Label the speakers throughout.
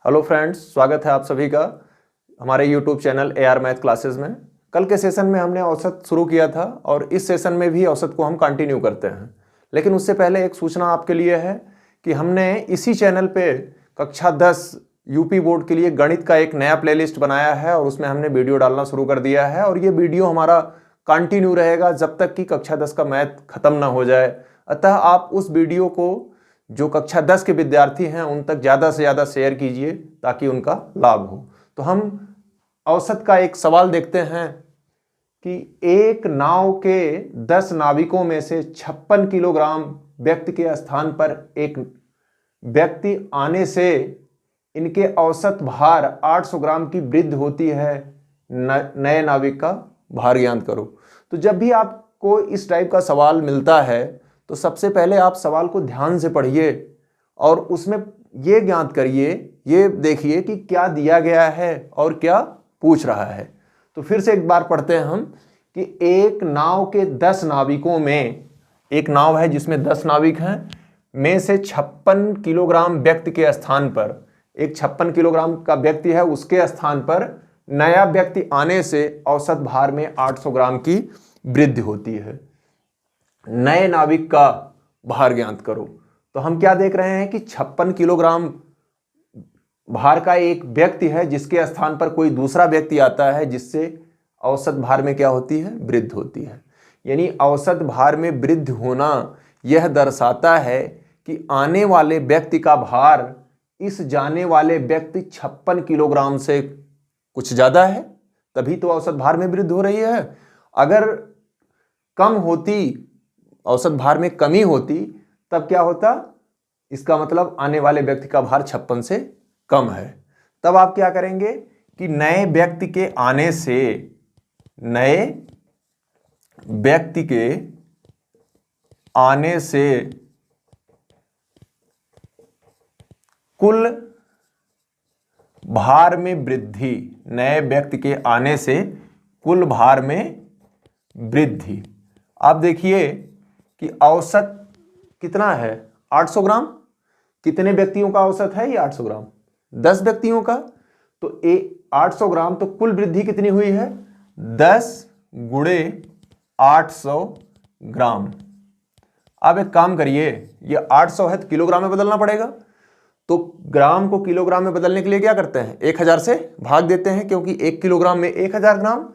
Speaker 1: Hello friends, स्वागत है आप सभी का हमारे YouTube channel AR math classes में। कल के सेशन में हमने औसत शुरू किया था और इस सेशन में भी औसत को हम कंटिन्यू करते हैं। लेकिन उससे पहले एक सूचना आपके लिए है कि हमने इसी चैनल पे कक्षा 10 यूपी बोर्ड के लिए गणित का एक नया प्लेलिस्ट बनाया है और उसमें हमने वीडियो डालना शुरू कर दिया है और ये वीडियो हमारा कंटिन्यू रहेगा जब तक कि कक्षा 10 का मैथ खत्म ना हो जाए। अतः आप उस वीडियो को जो कक्षा 10 के विद्यार्थी हैं उन तक ज़्यादा से ज़्यादा शेयर कीजिए ताकि उनका लाभ हो। तो हम औसत का एक सवाल देखते हैं कि एक नाव के 10 नाविकों में से 56 किलोग्राम व्यक्ति के स्थान पर एक व्यक्ति आने से इनके औसत भार 800 ग्राम की वृद्धि होती है। नए नाविक का भार ज्ञात करो। तो जब भी आपको इस टाइप का सवाल मिलता है तो सबसे पहले आप सवाल को ध्यान से पढ़िए और उसमें ये ज्ञात करिए, ये देखिए कि क्या दिया गया है और क्या पूछ रहा है। तो फिर से एक बार पढ़ते हैं हम कि एक नाव के 10 नाविकों में, एक नाव है जिसमें 10 नाविक हैं, में से 56 किलोग्राम व्यक्ति के स्थान पर, एक 56 किलोग्राम का व्यक्ति है, उसके स्थान पर नया व्यक्ति आने से औसत भार में 800 ग्राम की वृद्धि होती है। नए नाविक का भार ज्ञात करो। तो हम क्या देख रहे हैं कि 56 किलोग्राम भार का एक व्यक्ति है जिसके स्थान पर कोई दूसरा व्यक्ति आता है जिससे औसत भार में क्या होती है, वृद्धि होती है। यानी औसत भार में वृद्धि होना यह दर्शाता है कि आने वाले व्यक्ति का भार इस जाने वाले व्यक्ति 56 किलोग्राम से कुछ ज्यादा है, तभी तो औसत भार में वृद्धि हो रही है। अगर कम होती, औसत भार में कमी होती, तब क्या होता, इसका मतलब आने वाले व्यक्ति का भार 56 से कम है। तब आप क्या करेंगे कि नए व्यक्ति के आने से, नए व्यक्ति के आने से कुल भार में वृद्धि, नए व्यक्ति के आने से कुल भार में वृद्धि। आप देखिए कि औसत कितना है, 800 ग्राम। कितने व्यक्तियों का औसत है ये 800 ग्राम, 10 व्यक्तियों का। तो 800 ग्राम, तो कुल वृद्धि कितनी हुई है, 10 गुणे 800 ग्राम। अब एक काम करिए, ये 800 है तो किलोग्राम में बदलना पड़ेगा। तो ग्राम को किलोग्राम में बदलने के लिए क्या करते हैं, 1000 से भाग देते हैं, क्योंकि 1 किलोग्राम में 1000 ग्राम।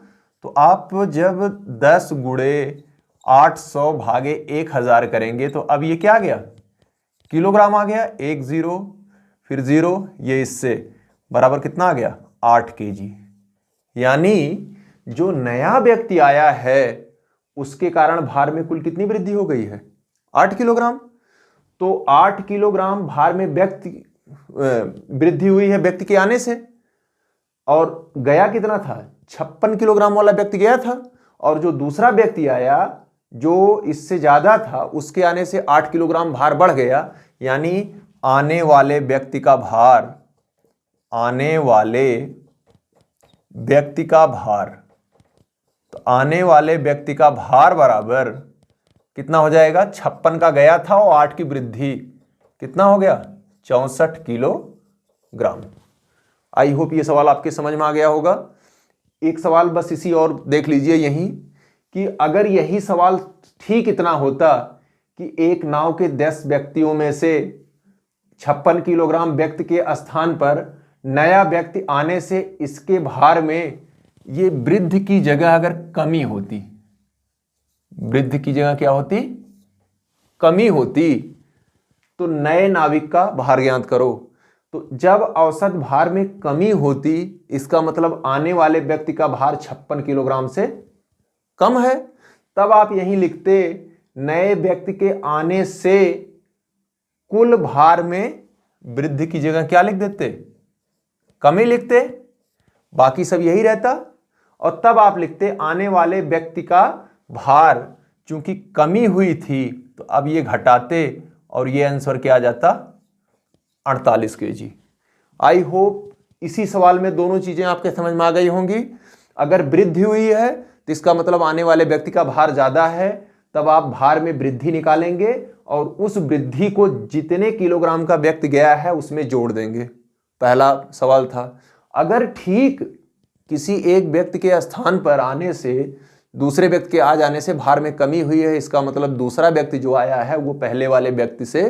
Speaker 1: तो आप जब 10 गुणे 800 भागे 1000 करेंगे तो अब ये क्या आ गया, किलोग्राम आ गया। 1 0 फिर 0, ये इससे बराबर कितना आ गया, 8 kg। यानी जो नया व्यक्ति आया है उसके कारण भार में कुल कितनी वृद्धि हो गई है, 8 किलोग्राम। तो 8 किलोग्राम भार में व्यक्ति वृद्धि हुई है व्यक्ति के आने से। और गया कितना था, 56 किलोग्राम वाला व्यक्ति गया था, और जो दूसरा व्यक्ति आया जो इससे ज्यादा था उसके आने से 8 किलोग्राम भार बढ़ गया। यानी आने वाले व्यक्ति का भार, आने वाले व्यक्ति का भार, तो आने वाले व्यक्ति का भार बराबर कितना हो जाएगा, 56 का गया था और 8 की वृद्धि, कितना हो गया, 64 किलोग्राम। आई होप ये सवाल आपके समझ में आ गया होगा। एक सवाल बस इसी और देख लीजिए यहीं, कि अगर यही सवाल ठीक इतना होता कि एक नाव के 10 व्यक्तियों में से 56 किलोग्राम व्यक्ति के स्थान पर नया व्यक्ति आने से इसके भार में ये वृद्धि की जगह अगर कमी होती, वृद्धि की जगह क्या होती, कमी होती, तो नए नाविक का भार ज्ञात करो। तो जब औसत भार में कमी होती, इसका मतलब आने वाले व्यक्ति का भार 56 किलोग्राम से कम है, तब आप यहीं लिखते नए व्यक्ति के आने से कुल भार में वृद्धि की जगह क्या लिख देते, कमी लिखते, बाकी सब यही रहता। और तब आप लिखते आने वाले व्यक्ति का भार, चूंकि कमी हुई थी तो अब ये घटाते और ये आंसर क्या आ जाता, 48 kg। आई होप इसी सवाल में दोनों चीजें आपके समझ में आ गई होंगी। अगर वृद्धि हुई है तो इसका मतलब आने वाले व्यक्ति का भार ज्यादा है, तब आप भार में वृद्धि निकालेंगे और उस वृद्धि को जितने किलोग्राम का व्यक्ति गया है उसमें जोड़ देंगे, पहला सवाल था। अगर ठीक किसी एक व्यक्ति के स्थान पर आने से दूसरे व्यक्ति के आ जाने से भार में कमी हुई है, इसका मतलब दूसरा व्यक्ति जो आया है वो पहले वाले व्यक्ति से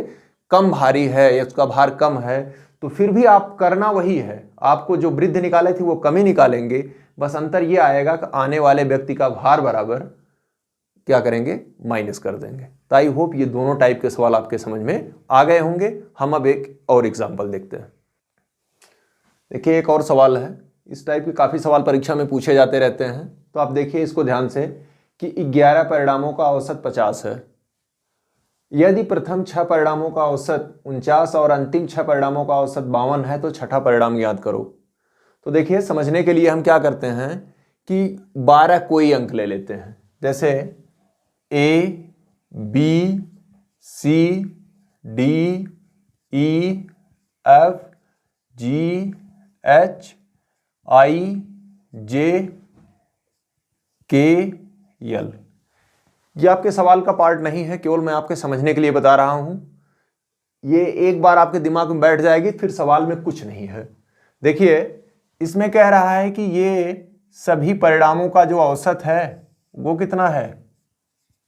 Speaker 1: कम भारी है या उसका भार कम है, तो फिर भी आप करना वही है, आपको जो वृद्धि निकाले थी वो कमी निकालेंगे, बस अंतर ये आएगा कि आने वाले व्यक्ति का भार बराबर क्या करेंगे, माइनस कर देंगे। तो आई होप ये दोनों टाइप के सवाल आपके समझ में आ गए होंगे। हम अब एक और एग्जाम्पल देखते हैं। देखिए एक और सवाल है, इस टाइप के काफ़ी सवाल परीक्षा में पूछे जाते रहते हैं, तो आप देखिए इसको ध्यान से कि 11 परिणामों का औसत 50 है। यदि प्रथम 6 परिणामों का औसत 49 और अंतिम 6 परिणामों का औसत 52 है तो छठा परिणाम याद करो। तो देखिए समझने के लिए हम क्या करते हैं कि 12 कोई अंक ले लेते हैं, जैसे A, B, C, D, E, F, G, H, I, J, K, L। ये आपके सवाल का पार्ट नहीं है, केवल मैं आपके समझने के लिए बता रहा हूं। ये एक बार आपके दिमाग में बैठ जाएगी, फिर सवाल में कुछ नहीं है। देखिए इसमें कह रहा है कि ये सभी परिणामों का जो औसत है वो कितना है,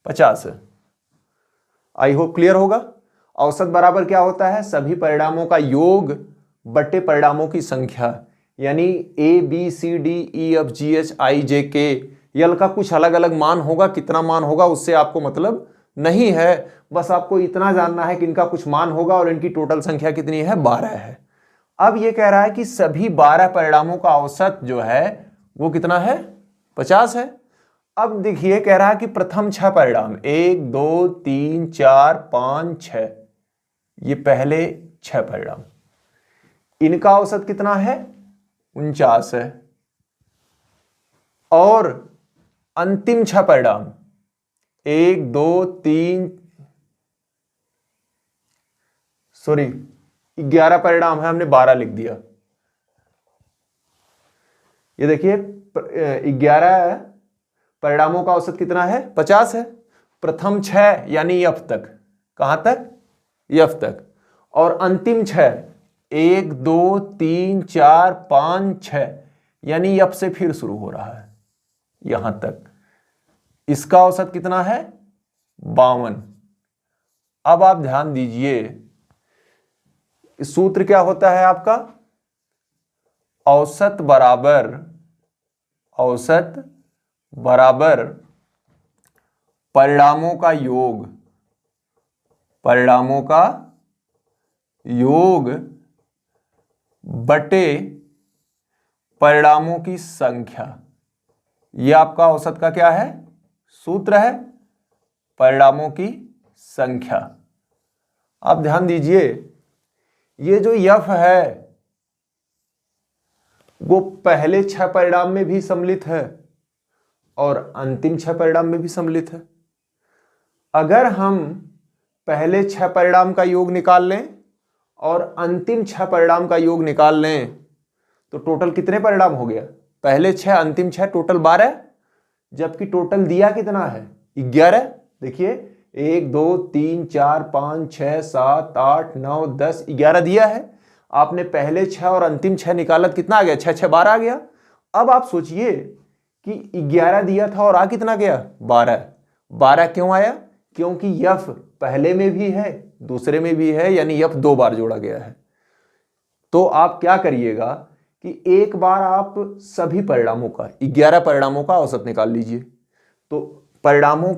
Speaker 1: 50 है। आई होप क्लियर होगा। औसत बराबर क्या होता है, सभी परिणामों का योग बटे परिणामों की संख्या, यानी A, B, C, D, E, F, G, H, I, J, K, L का कुछ अलग अलग मान होगा, कितना मान होगा उससे आपको मतलब नहीं है, बस आपको इतना जानना है कि इनका कुछ मान होगा और इनकी टोटल संख्या कितनी है, 12 है। अब ये कह रहा है कि सभी 12 परिणामों का औसत जो है वो कितना है, 50 है। अब देखिए कह रहा है कि प्रथम 6 परिणाम 1, 2, 3, 4, 5, 6, ये पहले 6 परिणाम, इनका औसत कितना है, 49 है। और अंतिम 6 परिणाम 1, 2, 3, सॉरी 11 परिणाम है, हमने 12 लिख दिया। ये देखिए 11 परिणामों का औसत कितना है, 50 है। प्रथम 6 यानी F तक, कहां तक, F तक। और अंतिम 6 1, 2, 3, 4, 5, 6 यानी F से फिर शुरू हो रहा है यहां तक, इसका औसत कितना है, 52। अब आप ध्यान दीजिए सूत्र क्या होता है आपका, औसत बराबर परिणामों का योग, परिणामों का योग बटे परिणामों की संख्या। यह आपका औसत का क्या है, सूत्र है, परिणामों की संख्या। आप ध्यान दीजिए ये जो F है वो पहले 6 परिणाम में भी सम्मिलित है और अंतिम 6 परिणाम में भी सम्मिलित है। अगर हम पहले 6 परिणाम का योग निकाल लें और अंतिम 6 परिणाम का योग निकाल लें तो टोटल कितने परिणाम हो गया, पहले 6 अंतिम 6, टोटल 12, जबकि टोटल दिया कितना है, 11। देखिए 1, 2, 3, 4, 5, 6, 7, 8, 9, 10, 11 दिया है। आपने पहले 6 और अंतिम 6 निकाला, कितना आ गया, 6, 6, 12 आ गया। अब आप सोचिए कि 11 दिया था और आ कितना गया, 12। 12 क्यों आया, क्योंकि F पहले में भी है दूसरे में भी है, यानी F 2 बार जोड़ा गया है। तो आप क्या करिएगा कि एक बार आप सभी परिणामों का 11 परिणामों का औसत निकाल लीजिए। तो परिणामों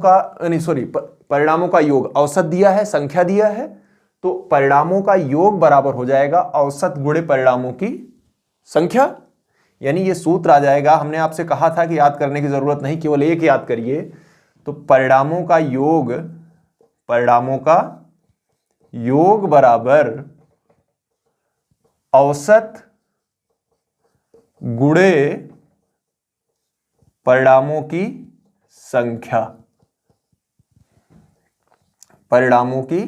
Speaker 1: का योग, औसत दिया है, संख्या दिया है, तो परिणामों का योग बराबर हो जाएगा औसत गुणे परिणामों की संख्या, यानी ये सूत्र आ जाएगा। हमने आपसे कहा था कि याद करने की जरूरत नहीं, केवल एक याद करिए। तो परिणामों का योग बराबर औसत गुणे परिणामों की संख्या, परिणामों की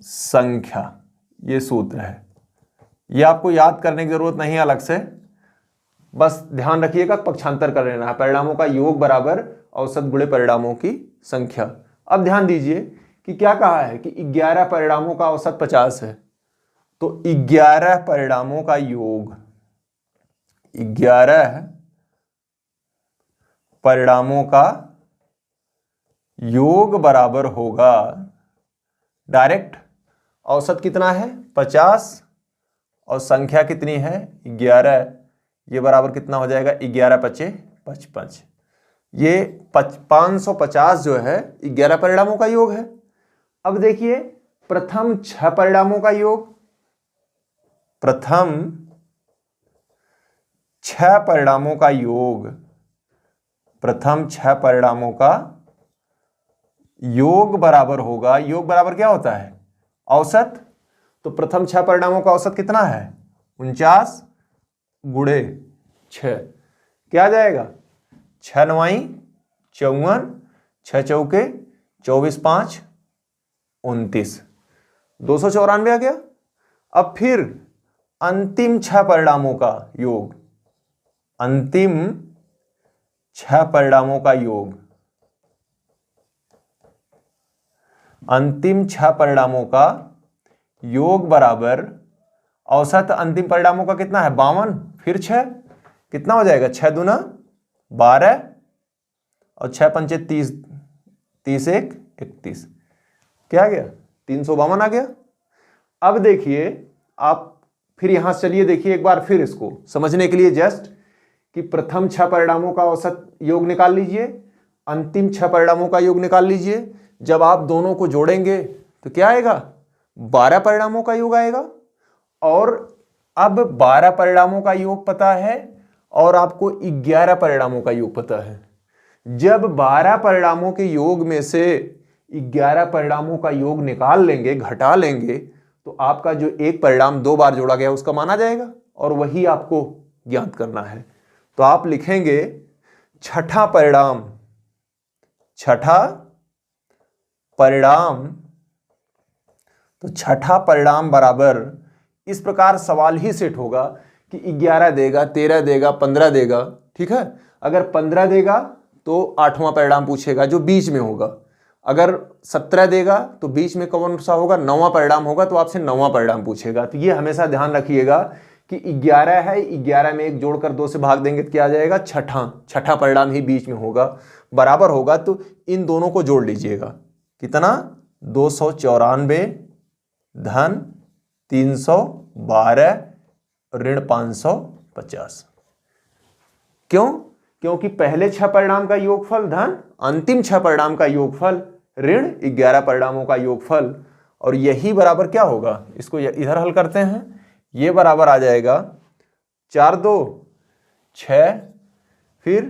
Speaker 1: संख्या, ये सूत्र है। ये आपको याद करने की जरूरत नहीं है अलग से, बस ध्यान रखिएगा, पक्षांतर कर लेना है। परिणामों का योग बराबर औसत गुणे परिणामों की संख्या। अब ध्यान दीजिए कि क्या कहा है कि 11 परिणामों का औसत 50 है। तो 11 परिणामों का योग, 11 परिणामों का योग बराबर होगा डायरेक्ट औसत कितना है 50 और संख्या कितनी है 11, ये बराबर कितना हो जाएगा 11 पचे 55। ये 550 जो है 11 परिणामों का योग है। अब देखिए प्रथम 6 परिणामों का योग, प्रथम 6 परिणामों का योग, प्रथम 6 परिणामों का योग बराबर होगा, योग बराबर क्या होता है औसत। तो प्रथम 6 परिणामों का औसत कितना है 49 गुणे 6, क्या आ जाएगा 6 9 54, 6 चौके 24 5 29, 294 आ गया। अब फिर अंतिम 6 परिणामों का योग, अंतिम 6 परिणामों का योग, अंतिम 6 परिणामों का योग बराबर औसत अंतिम परिणामों का कितना है 52, फिर 6 कितना हो जाएगा 6 दूना 12 और 6 पंचे 30, 30 1 31, क्या आ गया 352 आ गया। अब देखिए आप फिर यहां से चलिए देखिए एक बार फिर इसको समझने के लिए जस्ट कि प्रथम 6 परिणामों का औसत योग निकाल लीजिए, अंतिम 6 परिणामों का योग निकाल लीजिए। जब आप दोनों को जोड़ेंगे तो क्या आएगा 12 परिणामों का योग आएगा। और अब 12 परिणामों का योग पता है और आपको 11 परिणामों का योग पता है। जब 12 परिणामों के योग में से 11 परिणामों का योग निकाल लेंगे, घटा लेंगे, तो आपका जो एक परिणाम 2 बार जोड़ा गया उसका माना जाएगा और वही आपको ज्ञात करना है। तो आप लिखेंगे छठा परिणाम, छठा परिणाम, तो छठा परिणाम बराबर इस प्रकार सवाल ही सेट होगा कि 11 देगा, 13 देगा, 15 देगा, ठीक है। अगर 15 देगा तो 8वां परिणाम पूछेगा जो बीच में होगा, अगर 17 देगा तो बीच में कौन सा होगा 9वां परिणाम होगा, तो आपसे 9वां परिणाम पूछेगा। तो ये हमेशा ध्यान रखिएगा कि 11 है, 11 में 1 जोड़कर 2 से भाग देंगे तो क्या आ जाएगा छठा परिणाम ही बीच में होगा, बराबर होगा। तो इन दोनों को जोड़ लीजिएगा, कितना 294 धन 312 ऋण 550। क्यों? क्योंकि पहले 6 परिणाम का योगफल धन अंतिम 6 परिणाम का योगफल ऋण 11 परिणामों का योगफल, और यही बराबर क्या होगा, इसको इधर हल करते हैं, ये बराबर आ जाएगा 4 2 6, फिर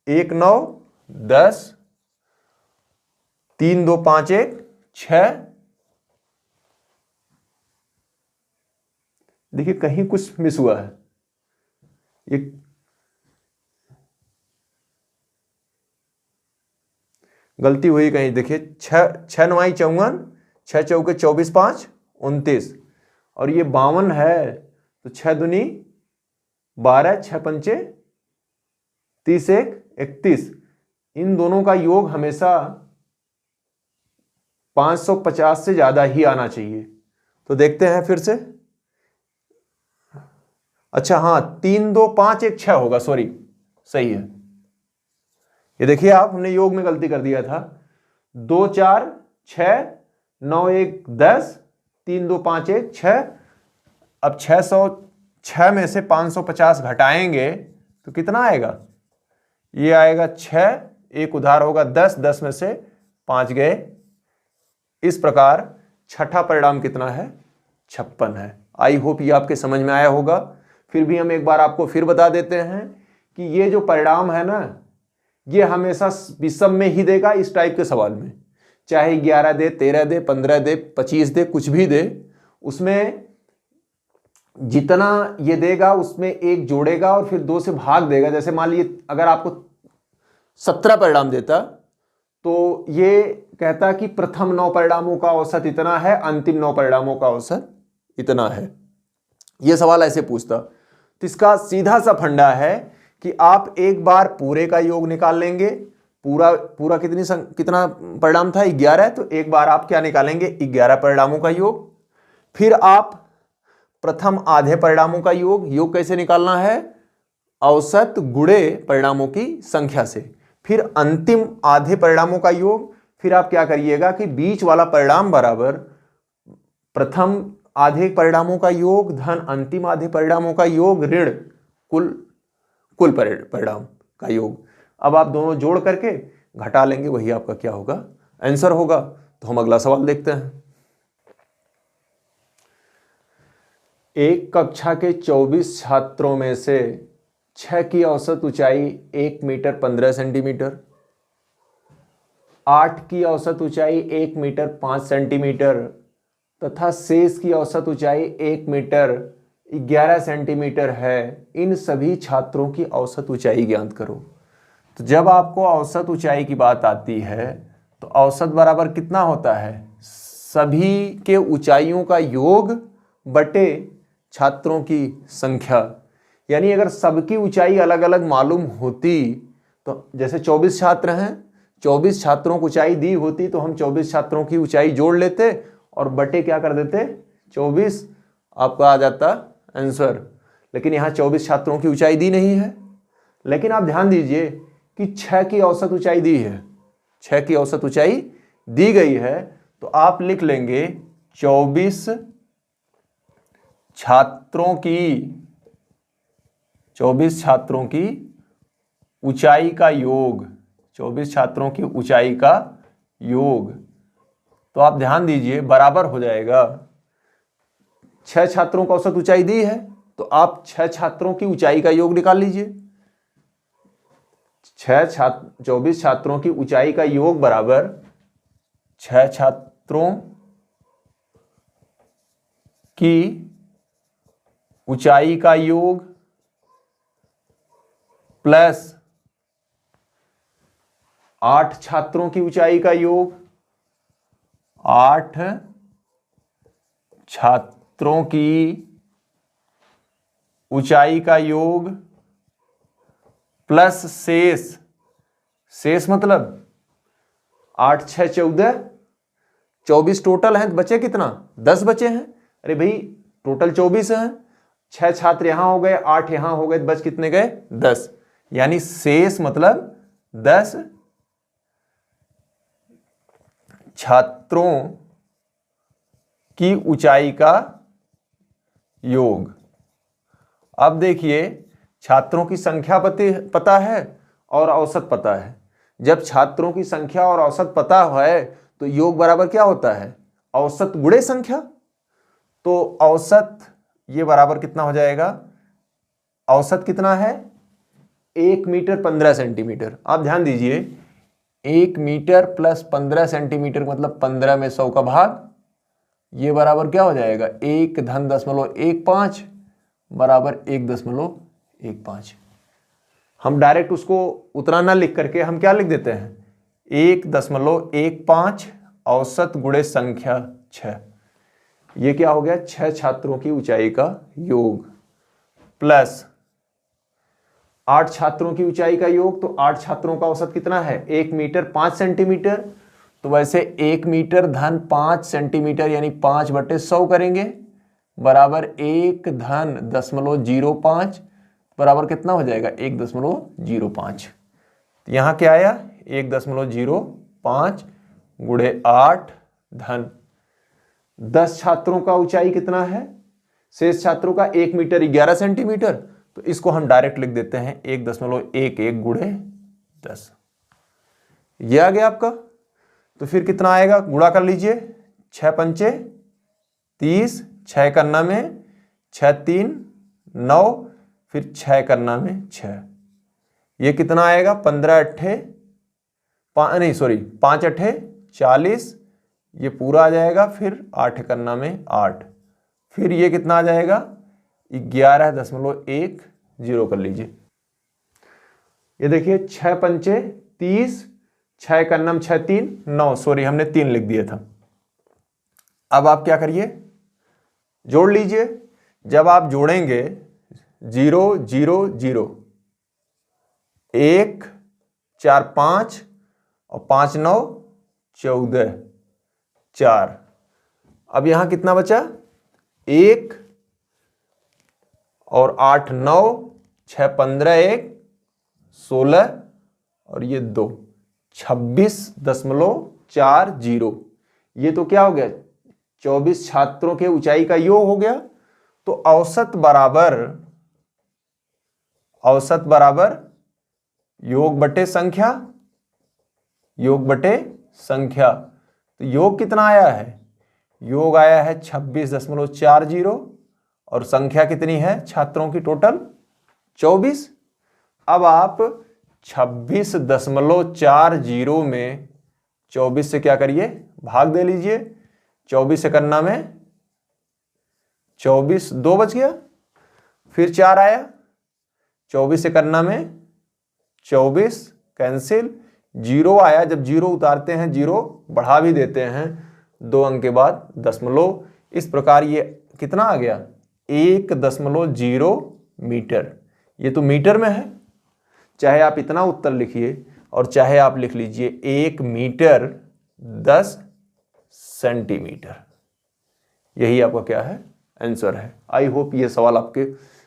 Speaker 1: 1 9 10, 3 2 5 1 6। देखिए कहीं कुछ मिस हुआ है, ये गलती हुई कहीं। देखिए 6 9 54, 6 चौके 24 5 29, और ये 52 है, तो 6 दूनी 12, 6 पंचे 30 1 31। इन दोनों का योग हमेशा 550 से ज्यादा ही आना चाहिए। तो देखते हैं फिर से, अच्छा हाँ 3 2 5 1 6 होगा, सॉरी सही है। ये देखिए आप, हमने योग में गलती कर दिया था। 2 4 6 9 1 10, 3 2 5 1 6। अब 606 में से 550 घटाएंगे तो कितना आएगा, ये आएगा 6, एक उधार होगा 10, 10 में से 5 गए। इस प्रकार छठा परिणाम कितना है 56 है। आई होप ये आपके समझ में आया होगा। फिर भी हम एक बार आपको फिर बता देते हैं कि ये जो परिणाम है ना, ये हमेशा विषम में ही देगा इस टाइप के सवाल में, चाहे 11 दे, 13 दे, 15 दे, 25 दे, कुछ भी दे, उसमें जितना ये देगा उसमें 1 जोड़ेगा और फिर 2 से भाग देगा। जैसे मान लीजिए अगर आपको 17 परिणाम देता तो ये कहता कि प्रथम 9 परिणामों का औसत इतना है, अंतिम 9 परिणामों का औसत इतना है। ये सवाल ऐसे पूछता। तो इसका सीधा सा फंडा है कि आप एक बार पूरे का योग निकाल लेंगे, पूरा कितना परिणाम था 11, तो एक बार आप क्या निकालेंगे 11 परिणामों का योग। फिर आप प्रथम आधे परिणामों का योग, योग कैसे निकालना है, औसत गुणे परिणामों की संख्या से, फिर अंतिम आधे परिणामों का योग, फिर आप क्या करिएगा कि बीच वाला परिणाम बराबर प्रथम आधे परिणामों का योग धन अंतिम आधे परिणामों का योग ऋण कुल परिणाम का योग। अब आप दोनों जोड़ करके घटा लेंगे, वही आपका क्या होगा, आंसर होगा। तो हम अगला सवाल देखते हैं। एक कक्षा के 24 छात्रों में से 6 की औसत ऊंचाई 1 मीटर 15 सेंटीमीटर, 8 की औसत ऊंचाई 1 मीटर 5 सेंटीमीटर तथा शेष की औसत ऊंचाई 1 मीटर 11 सेंटीमीटर है। इन सभी छात्रों की औसत ऊंचाई ज्ञात करो। तो जब आपको औसत ऊंचाई की बात आती है तो औसत बराबर कितना होता है, सभी के ऊंचाइयों का योग बटे छात्रों की संख्या। यानी अगर सबकी ऊंचाई अलग अलग मालूम होती तो जैसे 24 छात्र हैं, 24 छात्रों को ऊंचाई दी होती तो हम 24 छात्रों की ऊंचाई जोड़ लेते और बटे क्या कर देते 24, आपका आ जाता आंसर। लेकिन यहाँ 24 छात्रों की ऊंचाई दी नहीं है। लेकिन आप ध्यान दीजिए कि 6 की औसत ऊंचाई दी है, 6 की औसत ऊंचाई दी गई है, तो आप लिख लेंगे 24 छात्रों की ऊंचाई का योग, 24 छात्रों की ऊंचाई का योग। तो आप ध्यान दीजिए बराबर हो जाएगा, 6 छात्रों को औसत ऊंचाई दी है तो आप 6 छात्रों की ऊंचाई का योग निकाल लीजिए। 24 छात्रों की ऊंचाई का योग बराबर 6 छात्रों की ऊंचाई का योग प्लस 8 छात्रों की ऊंचाई का योग, 8 छात्रों की ऊंचाई का योग प्लस शेष मतलब 8 6 14, 24 टोटल हैं, बचे कितना 10 बचे हैं। अरे भाई टोटल 24 हैं, 6 छात्र यहां हो गए, 8 यहां हो गए, बच कितने गए 10। यानी शेष मतलब 10 छात्रों की ऊंचाई का योग। अब देखिए छात्रों की संख्या पता है और औसत पता है। जब छात्रों की संख्या और औसत पता है तो योग बराबर क्या होता है, औसत गुणे संख्या। तो औसत ये बराबर कितना हो जाएगा, औसत कितना है 1 मीटर 15 सेंटीमीटर। आप ध्यान दीजिए 1 मीटर प्लस 15 सेंटीमीटर मतलब 15 में 100 का भाग, ये बराबर क्या हो जाएगा 1.15 बराबर 1.15। हम डायरेक्ट उसको उतना ना लिख करके हम क्या लिख देते हैं 1.15 औसत गुणे संख्या 6। ये क्या हो गया 6 छात्रों की ऊंचाई का योग प्लस 8 छात्रों की ऊंचाई का योग। तो 8 छात्रों का औसत कितना है 1 मीटर 5 सेंटीमीटर। तो वैसे 1 मीटर धन 5 सेंटीमीटर यानी 5/100 करेंगे बराबर 1.05 बराबर कितना हो जाएगा 1.05। यहां क्या आया 1.05 गुणे 8 धन 10 छात्रों का ऊंचाई कितना है, शेष छात्रों का 1 मीटर 11 सेंटीमीटर। तो इसको हम डायरेक्ट लिख देते हैं 1.11 गुणे 10। ये आ गया आपका। तो फिर कितना आएगा गुणा कर लीजिए 6 पंचे 30, 6 करना में 6 3 9, फिर 6 करना में 6। ये कितना आएगा 15 अट्ठे 5 अट्ठे 40, ये पूरा आ जाएगा। फिर 8 करना में 8, फिर ये कितना आ जाएगा 11.10 कर लीजिए। ये देखिए 6 पंचे 30, 6 करना में 6 3 9, हमने 3 लिख दिया था। अब आप क्या करिए जोड़ लीजिए। जब आप जोड़ेंगे 0 0 0, 1 4 5 और 5 9 14 4। अब यहां कितना बचा 1 और 8 9, 6 15, 1 16 और ये 2, 26.40। ये तो क्या हो गया, 24 छात्रों के ऊंचाई का योग हो गया। तो औसत बराबर योग बटे संख्या, योग बटे संख्या। तो योग कितना आया है, योग आया है 26.40 और संख्या कितनी है छात्रों की टोटल 24। अब आप 26.40 में 24 से क्या करिए, भाग दे लीजिए। 24 से करना में 24 2 बच गया, फिर 4 आया, 24 से करना में 24 कैंसिल, 0 आया। जब 0 उतारते हैं 0 बढ़ा भी देते हैं 2 अंक के बाद दशमलव। इस प्रकार ये कितना आ गया, 1.0 मीटर। ये तो मीटर में है, चाहे आप इतना उत्तर लिखिए और चाहे आप लिख लीजिए 1 मीटर 10 सेंटीमीटर। यही आपका क्या है, आंसर है। आई होप ये सवाल आपके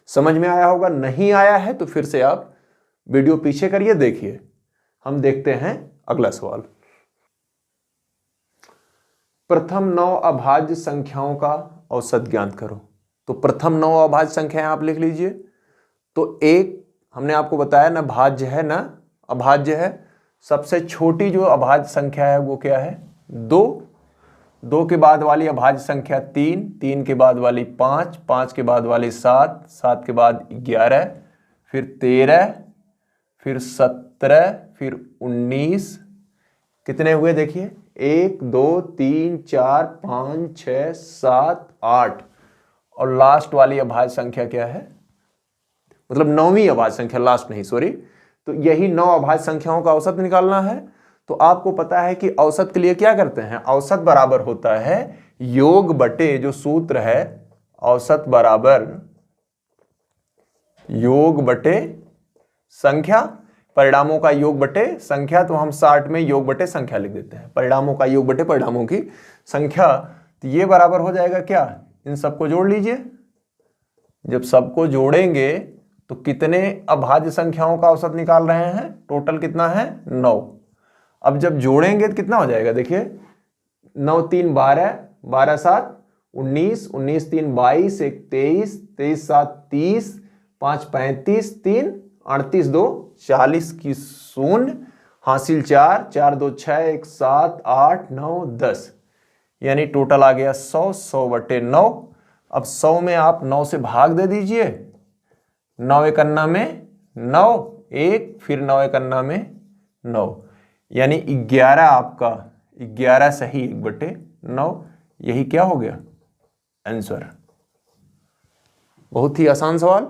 Speaker 1: समझ में आया होगा। नहीं आया है तो फिर से आप वीडियो पीछे करिए, देखिए। हम देखते हैं अगला सवाल। प्रथम 9 अभाज्य संख्याओं का औसत ज्ञात करो। तो प्रथम 9 अभाज्य संख्याएं आप लिख लीजिए। तो एक हमने आपको बताया ना भाज्य है ना अभाज्य है। सबसे छोटी जो अभाज्य संख्या है वो क्या है, 2। 2 के बाद वाली अभाज्य संख्या 3, 3 के बाद वाली 5, 5 के बाद वाली 7, 7 के बाद 11, फिर 13, फिर 17, फिर 19। कितने हुए देखिए, 1 2 3 4 5 6 7 8 और लास्ट वाली अभाज्य संख्या क्या है, मतलब 9वीं अभाज्य संख्या, लास्ट नहीं सॉरी। तो यही 9 अभाज्य संख्याओं का औसत निकालना है। तो आपको पता है कि औसत के लिए क्या करते हैं, औसत बराबर होता है योग बटे, जो सूत्र है औसत बराबर योग बटे संख्या, परिणामों का योग बटे संख्या। तो हम 60 में योग बटे संख्या लिख देते हैं, परिणामों का योग बटे परिणामों की संख्या। तो ये बराबर हो जाएगा क्या, इन सबको जोड़ लीजिए। जब सबको जोड़ेंगे तो कितने अभाज्य संख्याओं का औसत निकाल रहे हैं, टोटल कितना है 9। अब जब जोड़ेंगे तो कितना हो जाएगा, देखिए 9 3 12, 12 7 19, 19 3 22, 1 23, 23 7 30, 5 35, 3 38, 2 40 की 0, हासिल 4, 4 2 6, 1 7 8 9 10, यानी टोटल आ गया 100, 100 बटे 9। अब 100 में आप 9 से भाग दे दीजिए, 9 एकन्ना में 9, 1 फिर 9 एकन्ना में 9, यानी 11 आपका 11 सही 1 बटे 9। यही क्या हो गया आंसर। बहुत ही आसान सवाल।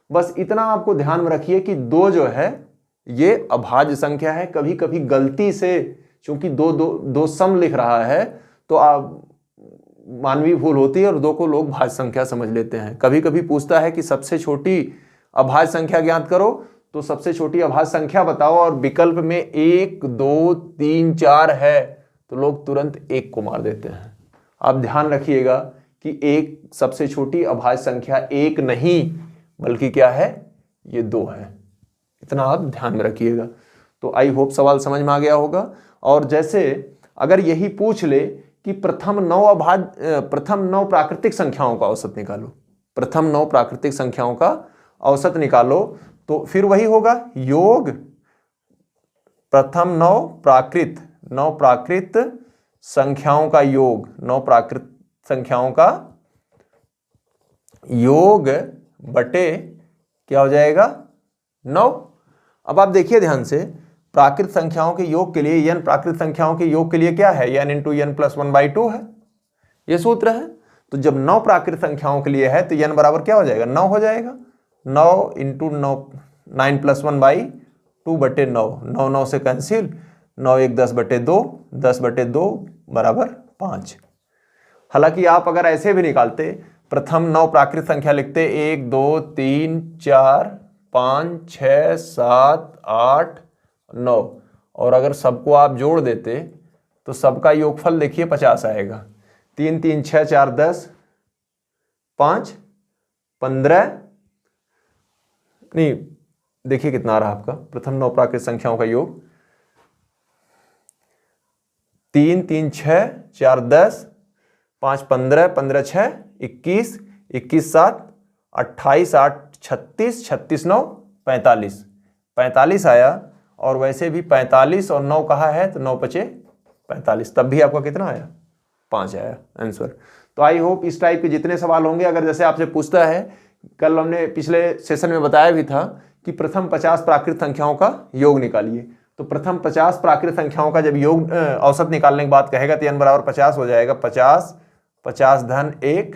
Speaker 1: बस इतना आपको ध्यान में रखिए कि 2 जो है ये अभाज्य संख्या है। कभी कभी गलती से चूंकि 2 सम लिख रहा है तो आप मानवीय भूल होती है और 2 को लोग भाज्य संख्या समझ लेते हैं। कभी कभी पूछता है कि सबसे छोटी अभाज्य संख्या ज्ञात करो, तो सबसे छोटी अभाज्य संख्या बताओ और विकल्प में 1 2 3 4 है तो लोग तुरंत 1 को मार देते हैं। आप ध्यान रखिएगा कि एक सबसे छोटी अभाज्य संख्या 1 नहीं बल्कि क्या है, ये 2 है। इतना आप ध्यान में रखिएगा। तो आई होप सवाल समझ में आ गया होगा। और जैसे अगर यही पूछ ले कि प्रथम 9 प्राकृतिक संख्याओं का औसत निकालो, प्रथम 9 प्राकृतिक संख्याओं का औसत निकालो, तो फिर वही होगा योग प्रथम 9 प्राकृत संख्याओं का योग, 9 प्राकृत संख्याओं का योग बटे क्या हो जाएगा 9। अब आप देखिए ध्यान से, प्राकृत संख्याओं के योग के लिए n प्राकृत संख्याओं के योग के लिए क्या है, n × n + 1/2 है, ये सूत्र है। तो जब 9 प्राकृत संख्याओं के लिए है तो n बराबर क्या हो जाएगा, 9 हो जाएगा। 9 × 9 9 + 1/2 बटे 9, 9 9 से कैंसिल, 9 1 10 बटे 2, 10 बटे 2 बराबर 5। हालांकि आप अगर ऐसे भी निकालते, प्रथम 9 प्राकृत संख्या लिखते 1 2 3 4 5 6 7 8 9 और अगर सबको आप जोड़ देते तो सबका योगफल देखिए 50 आएगा। 3 3 6 4 10, 5 15 नहीं, देखिए कितना आ रहा आपका प्रथम 9 प्राकृत संख्याओं का योग। 3 3 6 4 10 5 15 15 6 21 21 7 28 8 36 36 9 45 45 आया। और वैसे भी 45 और 9 कहा है तो 9 पचे 45, तब भी आपका कितना आया? 5 आया आंसर। तो आई होप इस टाइप के जितने सवाल होंगे, अगर जैसे आपसे पूछता है, कल हमने पिछले सेशन में बताया भी था कि प्रथम 50 प्राकृत संख्याओं का योग निकालिए। तो प्रथम 50 प्राकृत संख्याओं का जब योग औसत निकालने की बात कहेगा तो n बराबर 50 हो जाएगा। 50 50 धन 1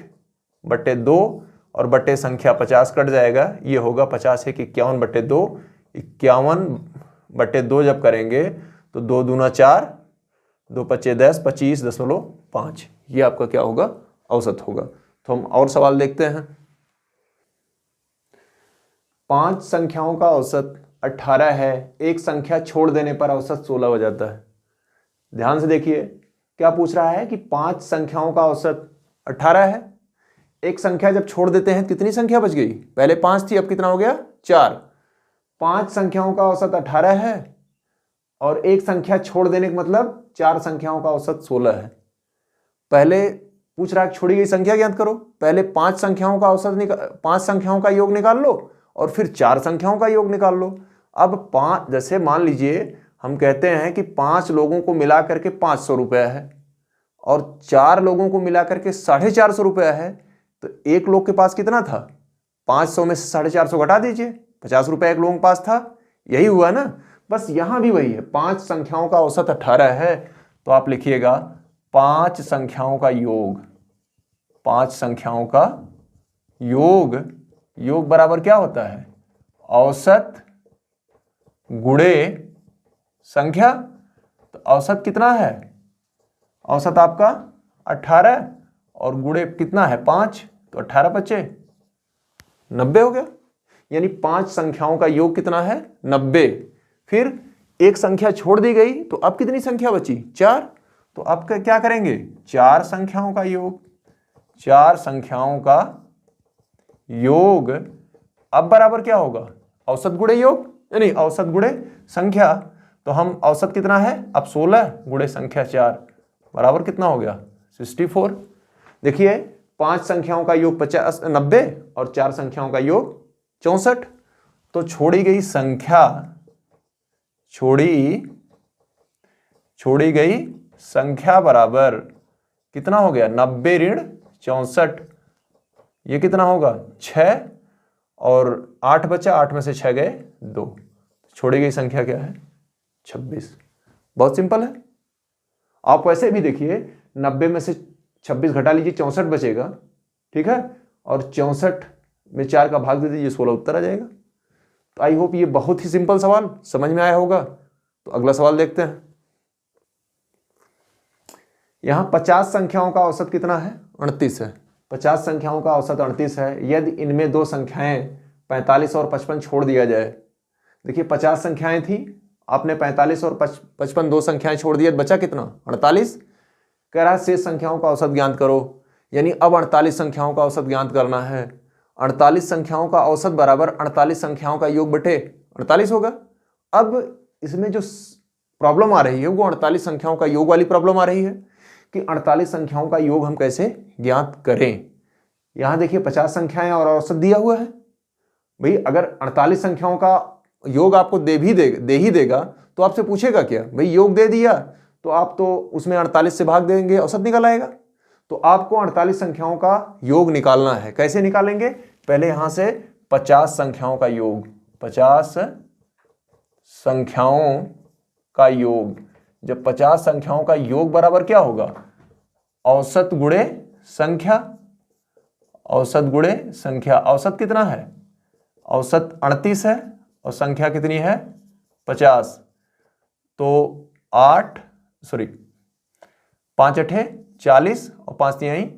Speaker 1: बटे 2 और बटे संख्या 50 कट जाएगा, ये होगा 50 1 51 बटे 2, 51 बटे 2 जब करेंगे तो 2 दूना 4, 2 पच्चे 10, 25.5, ये आपका क्या होगा? औसत होगा। तो हम और सवाल देखते हैं। 5 संख्याओं का औसत 18 है, एक संख्या छोड़ देने पर औसत 16 हो जाता है। ध्यान से देखिए क्या पूछ रहा है कि 5 संख्याओं का औसत 18 है, एक संख्या जब छोड़ देते हैं कितनी संख्या बच गई? पहले 5 थी, अब कितना हो गया? 4। 5 संख्याओं का औसत 18 है और एक संख्या छोड़ देने का मतलब 4 संख्याओं का औसत 16 है। पहले पूछ रहा है छोड़ी गई संख्या ज्ञात करो, पहले 5 संख्याओं का औसत 5 संख्याओं का योग निकाल लो और फिर 4 संख्याओं का योग निकाल लो। अब 5, जैसे मान लीजिए हम कहते हैं कि 5 लोगों को मिला करके 500 रुपया है और 4 लोगों को मिला करके 450 रुपया है, तो एक लोग के पास कितना था? 500 में से 450 घटा दीजिए, 50 रुपया एक लोगों के पास था। यही हुआ ना, बस यहां भी वही है। 5 संख्याओं का औसत 18 है, तो आप लिखिएगा 5 संख्याओं का योग। 5 संख्याओं का योग, योग बराबर क्या होता है? औसत गुणे संख्या। तो औसत कितना है? औसत आपका 18 और गुणे कितना है? 5, तो 18 पच्चे 90 हो गया। यानी 5 संख्याओं का योग कितना है? 90। फिर एक संख्या छोड़ दी गई, तो अब कितनी संख्या बची? 4। तो अब क्या करेंगे? 4 संख्याओं का योग। 4 संख्याओं का योग अब बराबर क्या होगा? औसत गुणे योग, यानी औसत गुणे संख्या। तो हम औसत कितना है? अब 16 गुणे संख्या 4 बराबर कितना हो गया? 64। देखिए 5 संख्याओं का योग 90 और 4 संख्याओं का योग 64। तो छोड़ी गई संख्या, छोड़ी गई संख्या बराबर कितना हो गया? 90 ऋण 64। ये कितना होगा? 6 और 8 बचा, 8 में से 6 गए 2। छोड़ी गई संख्या क्या है? 26। बहुत सिंपल है। आप वैसे भी देखिए 90 में से 26 घटा लीजिए, 64 बचेगा, ठीक है, और 64 में 4 का भाग दे दीजिए, 16 उत्तर आ जाएगा। तो आई होप ये बहुत ही सिंपल सवाल समझ में आया होगा। तो अगला सवाल देखते हैं। यहां 50 संख्याओं का औसत कितना है? 38 है। 50 संख्याओं का औसत 38 है। यदि इनमें 2 संख्याएं 45 और 55 छोड़ दिया जाए। देखिए 50 संख्याएं थी, आपने 45 और 55 2 संख्याएं छोड़ दिया, बचा कितना? 48। कह रहा है शेष संख्याओं का औसत ज्ञात करो। यानी अब 48 संख्याओं का औसत ज्ञात करना है। 48 संख्याओं का औसत बराबर 48 संख्याओं का योग बटे 48 होगा। अब इसमें जो प्रॉब्लम आ रही है वो 48 संख्याओं का योग वाली प्रॉब्लम आ रही है कि 48 संख्याओं का योग हम कैसे ज्ञात करें। यहां देखिए 50 संख्याएं और औसत दिया हुआ है। भाई अगर 48 संख्याओं का योग आपको दे ही देगा तो आपसे पूछेगा क्या? भाई योग दे दिया तो आप तो उसमें 48 से भाग देंगे, औसत निकल आएगा। तो आपको 48 संख्याओं का योग निकालना है। कैसे निकालेंगे? पहले यहां से 50 संख्याओं का योग, 50 संख्याओं का योग। जब 50 संख्याओं का योग बराबर क्या होगा? औसत गुणे संख्या। औसत गुणे संख्या। औसत कितना है? औसत 38 है और संख्या कितनी है? 50। तो 5 8 40 और 5 3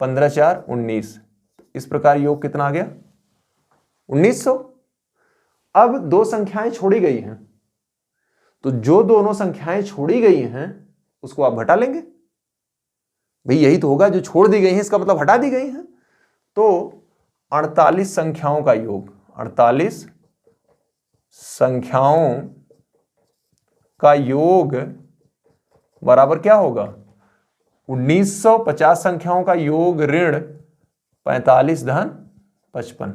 Speaker 1: 15 4 19। इस प्रकार योग कितना आ गया? 1900। अब 2 संख्याएं छोड़ी गई हैं, तो जो दोनों संख्याएं छोड़ी गई हैं उसको आप घटा लेंगे। भाई यही तो होगा, जो छोड़ दी गई हैं इसका मतलब हटा दी गई हैं। तो 48 संख्याओं का योग, 48 संख्याओं का योग बराबर क्या होगा? 1950 संख्याओं का योग ऋण 45 धन 55।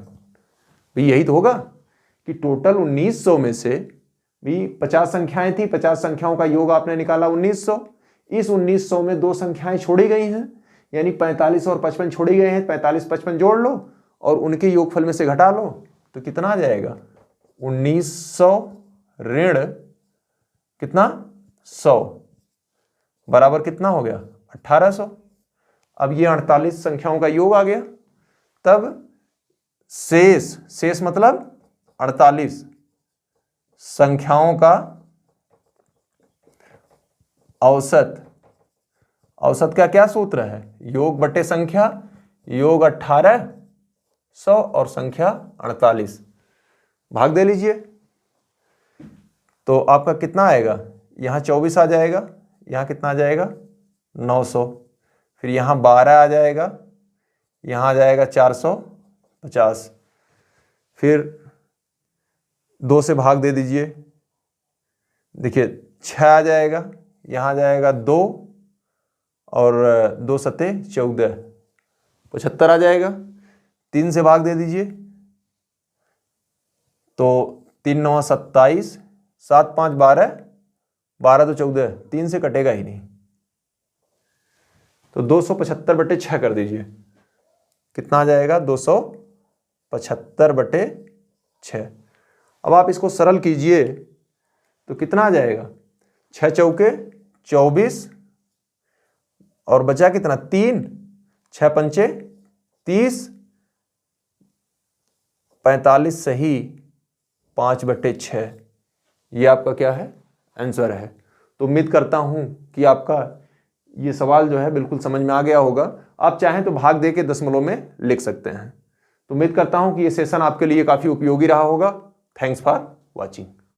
Speaker 1: भी यही तो होगा कि टोटल 1900 में से भी 50 संख्याएं थी, 50 संख्याओं का योग आपने निकाला 1900। इस 1900 में दो संख्याएं छोड़ी गई हैं, यानी 45 और 55 छोड़ी गए हैं। 45 55 जोड़ लो और उनके योगफल में से घटा लो तो कितना आ जाएगा? 1900 ऋण कितना 100 बराबर कितना हो गया? 1800। अब ये 48 संख्याओं का योग आ गया। तब शेष मतलब 48 संख्याओं का औसत का क्या सूत्र है? योग बटे संख्या, योग 1800 और संख्या 48, भाग दे लीजिए तो आपका कितना आएगा? यहां 24 आ जाएगा, यहां कितना आ जाएगा? 900। फिर यहां 12 आ जाएगा, यहां आ जाएगा 450। फिर 2 से भाग दे दीजिए, देखिए 6 आ जाएगा, यहां आ जाएगा 2 और 2 सत्ते 14, 75 आ जाएगा। 3 से भाग दे दीजिए तो 3 9 27, 7 5 12, 12 तो 14, 3 से कटेगा ही नहीं तो 275 बटे 6 कर दीजिए, कितना आ जाएगा? 275 बटे 6। अब आप इसको सरल कीजिए तो कितना आ जाएगा? 6 चौके 24 और बचा कितना? 3, 6 पंचे 30, 45 सही 5 बटे 6। ये आपका क्या है? आंसर है। तो उम्मीद करता हूं कि आपका ये सवाल जो है बिल्कुल समझ में आ गया होगा। आप चाहें तो भाग दे के दशमलव में लिख सकते हैं। तो उम्मीद करता हूं कि ये सेशन आपके लिए काफी उपयोगी रहा होगा। Thanks for watching.